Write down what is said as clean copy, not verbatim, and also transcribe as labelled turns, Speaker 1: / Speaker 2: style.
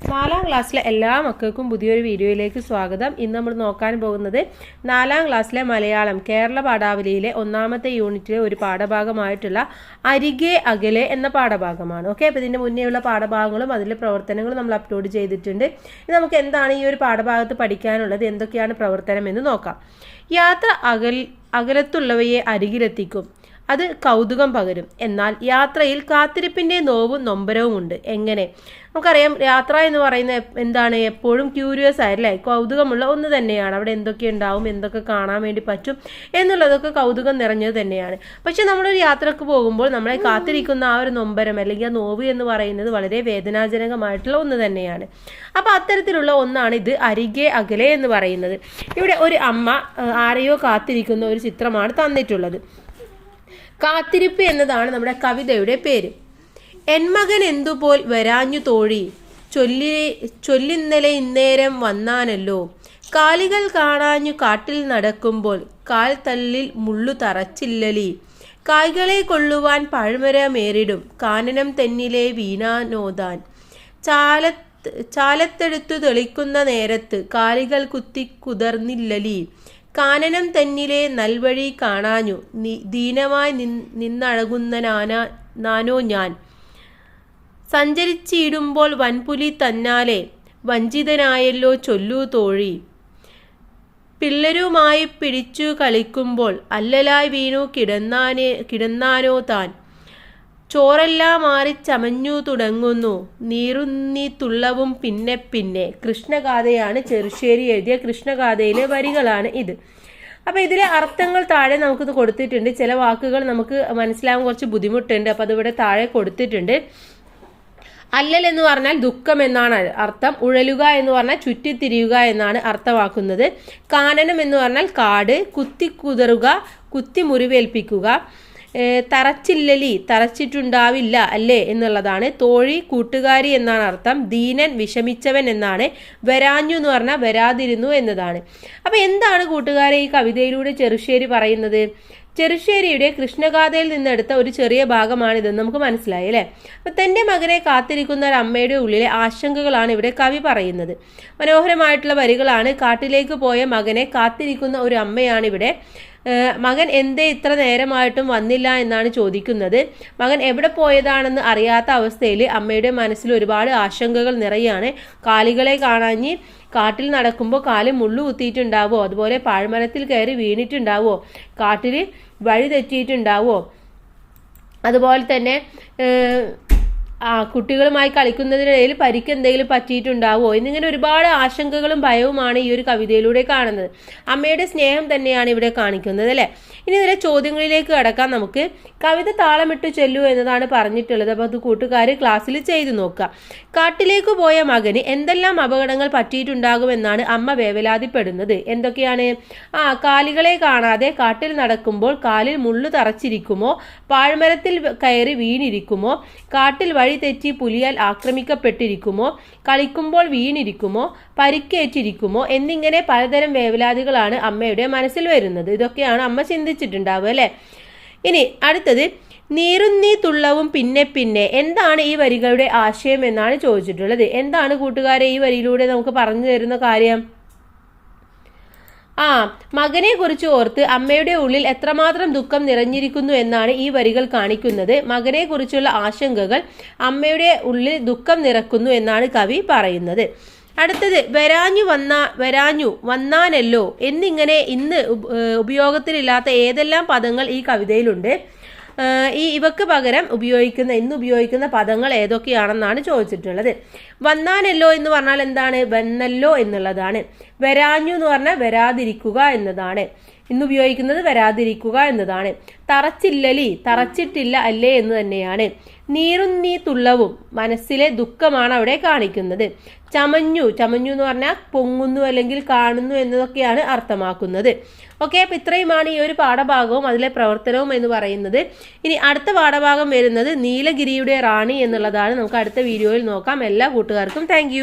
Speaker 1: 4ാം ക്ലാസ്സിലെ എല്ലാ മക്കൾക്കും പുതിയൊരു വീഡിയോയിലേക്ക് സ്വാഗതം. ഇന്ന് നമ്മൾ നോക്കാൻ പോകുന്നത് 4ാം ക്ലാസ്സിലെ മലയാളം കേരള പാഠാവലിയിലെ 1ാമത്തെ യൂണിറ്റിലെ ഒരു പാഠഭാഗമായിട്ടുള്ള അരികെ അകലെ എന്ന പാഠഭാഗമാണ്. ഓക്കെ, അപ്പോൾ ഇതിൻ്റെ മുന്നേയുള്ള പാഠഭാഗങ്ങളും അതിലെ പ്രവർത്തനങ്ങളും നമ്മൾ അപ്ലോഡ് ചെയ്തിട്ടുണ്ട്. ഇനി നമുക്ക് എന്താണ് ഈ ഒരു പാഠഭാഗത്ത് പഠിക്കാനുള്ളത്, എന്തൊക്കെയാണ് പ്രവർത്തനം എന്ന് നോക്കാം. യാത്ര അകലത്തുള്ളവയെ അരികിലെത്തിക്കും, അത് കൗതുകം പകരും. എന്നാൽ യാത്രയിൽ കാത്തിരിപ്പിൻ്റെ നോവും നൊമ്പരവും ഉണ്ട്. എങ്ങനെ? നമുക്കറിയാം, യാത്ര എന്ന് പറയുന്നത് എന്താണ്, എപ്പോഴും ക്യൂരിയസ് ആയില്ലേ, കൗതുകമുള്ള ഒന്ന് തന്നെയാണ്. അവിടെ എന്തൊക്കെ ഉണ്ടാവും, എന്തൊക്കെ കാണാൻ വേണ്ടി പറ്റും എന്നുള്ളതൊക്കെ കൗതുകം നിറഞ്ഞത് തന്നെയാണ്. പക്ഷെ നമ്മളൊരു യാത്രക്ക് പോകുമ്പോൾ നമ്മളെ കാത്തിരിക്കുന്ന ആ ഒരു നൊമ്പരം അല്ലെങ്കിൽ ആ നോവ് എന്ന് പറയുന്നത് വളരെ വേദനാജനകമായിട്ടുള്ള ഒന്ന് തന്നെയാണ്. അപ്പോൾ അത്തരത്തിലുള്ള ഒന്നാണ് ഇത് അരികെ അകലെ എന്ന് പറയുന്നത്. ഇവിടെ ഒരു അമ്മ ആരെയോ കാത്തിരിക്കുന്ന ഒരു ചിത്രമാണ് തന്നിട്ടുള്ളത്. കാത്തിരിപ്പ് എന്നതാണ് നമ്മുടെ കവിതയുടെ പേര്. എൻ മകൻ എന്തുപോൽ വരാഞ്ഞു തോഴി, ചൊല്ലിന്നലെ ഇന്നേരം വന്നാനല്ലോ. കാലികൾ കാണാഞ്ഞു കാട്ടിൽ നടക്കുമ്പോൾ കാൽ തല്ലിൽ മുള്ളു തറച്ചില്ലലി. കായ്കളെ കൊള്ളുവാൻ പഴമരമേറിടും, കാനനം തെന്നിലെ വീണാനോദാൻ. ചാലത്തെടുത്തു തെളിക്കുന്ന നേരത്ത് കാലികൾ കുത്തി കുതിർന്നില്ലലി. കാനനം തന്നിലെ നൽവഴി കാണാഞ്ഞു, ദീനമായി നിന്നഴകുന്ന നാനോ ഞാൻ. സഞ്ചരിച്ചിടുമ്പോൾ വൻപുലി തന്നാലെ വഞ്ചിതനായല്ലോ ചൊല്ലു തോഴി. പിള്ളരുമായി പിടിച്ചു കളിക്കുമ്പോൾ അല്ലലായി വീണു കിടന്നാനോ താൻ. ചോറെല്ലാം മാറി ചമഞ്ഞു തുടങ്ങുന്നു, നീറുന്നി തുള്ളവും പിന്നെ പിന്നെ. കൃഷ്ണഗാഥയാണ്, ചെറുശ്ശേരി എഴുതിയ കൃഷ്ണഗാഥയിലെ വരികളാണ് ഇത്. അപ്പോൾ ഇതിലെ അർത്ഥങ്ങൾ താഴെ നമുക്കിത് കൊടുത്തിട്ടുണ്ട്. ചില വാക്കുകൾ നമുക്ക് മനസ്സിലാവാൻ കുറച്ച് ബുദ്ധിമുട്ടുണ്ട്, അപ്പോൾ അതിവിടെ താഴെ കൊടുത്തിട്ടുണ്ട്. അല്ലൽ എന്ന് പറഞ്ഞാൽ ദുഃഖം എന്നാണ് അർത്ഥം. ഉഴലുക എന്ന് പറഞ്ഞാൽ ചുറ്റിത്തിരിയുക എന്നാണ് അർത്ഥമാക്കുന്നത്. കാനനം എന്ന് പറഞ്ഞാൽ കാട്, കുത്തി കുതറുക, കുത്തി മുറിവേൽപ്പിക്കുക. തറച്ചില്ലലി, തറച്ചിട്ടുണ്ടാവില്ല അല്ലേ എന്നുള്ളതാണ്. തോഴി, കൂട്ടുകാരി എന്നാണ് അർത്ഥം. ദീനൻ, വിഷമിച്ചവൻ എന്നാണ്. വരാഞ്ഞു എന്ന് പറഞ്ഞാൽ വരാതിരുന്നു എന്നതാണ്. അപ്പോൾ എന്താണ് കൂട്ടുകാരെ ഈ കവിതയിലൂടെ ചെറുശ്ശേരി പറയുന്നത്? ചെറുശ്ശേരിയുടെ കൃഷ്ണഗാഥയിൽ നിന്നെടുത്ത ഒരു ചെറിയ ഭാഗമാണിതെന്ന് നമുക്ക് മനസ്സിലായി അല്ലേ. അപ്പം തൻ്റെ മകനെ കാത്തിരിക്കുന്ന ഒരു അമ്മയുടെ ഉള്ളിലെ ആശങ്കകളാണ് ഇവിടെ കവി പറയുന്നത്. മനോഹരമായിട്ടുള്ള വരികളാണ്. കാട്ടിലേക്ക് പോയ മകനെ കാത്തിരിക്കുന്ന ഒരു അമ്മയാണ് ഇവിടെ. മകൻ എന്തേ ഇത്ര നേരമായിട്ടും വന്നില്ല എന്നാണ് ചോദിക്കുന്നത്. മകൻ എവിടെ പോയതാണെന്ന് അറിയാത്ത അവസ്ഥയിൽ അമ്മയുടെ മനസ്സിൽ ഒരുപാട് ആശങ്കകൾ നിറയാണ്. കാലികളെ കാണാഞ്ഞ് കാട്ടിൽ നടക്കുമ്പോൾ കാല് മുള്ളു കുത്തിയിട്ടുണ്ടാവോ, അതുപോലെ പാഴ്മരത്തിൽ കയറി വീണിട്ടുണ്ടാവോ, കാട്ടിൽ വഴി തെറ്റിയിട്ടുണ്ടാവോ, അതുപോലെ തന്നെ കുട്ടികളുമായി കളിക്കുന്നതിനിടയിൽ പരിക്ക് എന്തെങ്കിലും പറ്റിയിട്ടുണ്ടാവോ എന്നിങ്ങനെ ഒരുപാട് ആശങ്കകളും ഭയവുമാണ് ഈ ഒരു കവിതയിലൂടെ കാണുന്നത്. അമ്മയുടെ സ്നേഹം തന്നെയാണ് ഇവിടെ കാണിക്കുന്നത് അല്ലേ. ഇനി ഇതിലെ ചോദ്യങ്ങളിലേക്ക് കടക്കാൻ നമുക്ക്. കവിത താളമിട്ട് ചൊല്ലൂ എന്നതാണ് പറഞ്ഞിട്ടുള്ളത്. അപ്പോൾ അത് കൂട്ടുകാർ ക്ലാസ്സിൽ ചെയ്തു നോക്കുക. കാട്ടിലേക്ക് പോയ മകന് എന്തെല്ലാം അപകടങ്ങൾ പറ്റിയിട്ടുണ്ടാകുമെന്നാണ് അമ്മ വേവലാതിപ്പെടുന്നത്. എന്തൊക്കെയാണ്? കാലികളെ കാണാതെ കാട്ടിൽ നടക്കുമ്പോൾ കാലിൽ മുള്ളു തറച്ചിരിക്കുമോ, പാഴ്മരത്തിൽ കയറി വീണിരിക്കുമോ, കാട്ടിൽ വഴി തെറ്റി പുലിയാൽ ആക്രമിക്കപ്പെട്ടിരിക്കുമോ, കളിക്കുമ്പോൾ വീണിരിക്കുമോ, പരിക്കേറ്റിരിക്കുമോ എന്നിങ്ങനെ പലതരം വേവലാതികളാണ് അമ്മയുടെ മനസ്സിൽ വരുന്നത്. ഇതൊക്കെയാണ് അമ്മ ചിന്തിച്ചിട്ടുണ്ടാവുക അല്ലേ. ഇനി അടുത്തത്, നീറുന്നീ തുള്ളവും പിന്നെ പിന്നെ. എന്താണ് ഈ വരികളുടെ ആശയം എന്നാണ് ചോദിച്ചിട്ടുള്ളത്. എന്താണ് കൂട്ടുകാരെ ഈ വരിയിലൂടെ നമുക്ക് പറഞ്ഞു തരുന്ന കാര്യം? മകനെ കുറിച്ച് ഓർത്ത് അമ്മയുടെ ഉള്ളിൽ എത്രമാത്രം ദുഃഖം നിറഞ്ഞിരിക്കുന്നു എന്നാണ് ഈ വരികൾ കാണിക്കുന്നത്. മകനെ കുറിച്ചുള്ള ആശങ്കകൾ അമ്മയുടെ ഉള്ളിൽ ദുഃഖം നിറക്കുന്നു എന്നാണ് കവി പറയുന്നത്. അടുത്തത്, വരാഞ്ഞു വന്നാനല്ലോ എന്നിങ്ങനെ ഇന്ന് ഉപയോഗത്തിലില്ലാത്ത ഏതെല്ലാം പദങ്ങൾ ഈ കവിതയിലുണ്ട്? ഇവക്ക് പകരം ഇന്ന് ഉപയോഗിക്കുന്ന പദങ്ങൾ ഏതൊക്കെയാണെന്നാണ് ചോദിച്ചിട്ടുള്ളത്. വന്നാനല്ലോ എന്ന് പറഞ്ഞാൽ എന്താണ്? വന്നല്ലോ എന്നുള്ളതാണ്. വരാഞ്ഞു എന്ന് പറഞ്ഞാൽ വരാതിരിക്കുക എന്നതാണ്. ഇന്ന് ഉപയോഗിക്കുന്നത് വരാതിരിക്കുക എന്നതാണ്. തറച്ചില്ലലി, തറച്ചിട്ടില്ല അല്ലേ എന്ന് തന്നെയാണ്. നീറുന്നീ തുള്ളവും, മനസ്സിലെ ദുഃഖമാണ് അവിടെ കാണിക്കുന്നത്. ചമഞ്ഞു എന്ന് പറഞ്ഞാൽ പൊങ്ങുന്നു അല്ലെങ്കിൽ കാണുന്നു എന്നതൊക്കെയാണ് അർത്ഥമാക്കുന്നത്. ഓക്കെ, അപ്പോൾ ഇത്രയുമാണ് ഈ ഒരു പാഠഭാഗവും അതിലെ പ്രവർത്തനവും എന്ന് പറയുന്നത്. ഇനി അടുത്ത പാഠഭാഗം വരുന്നത് നീലഗിരിയുടെ റാണി എന്നുള്ളതാണ്. നമുക്ക് അടുത്ത വീഡിയോയിൽ നോക്കാം. എല്ലാ കൂട്ടുകാർക്കും താങ്ക്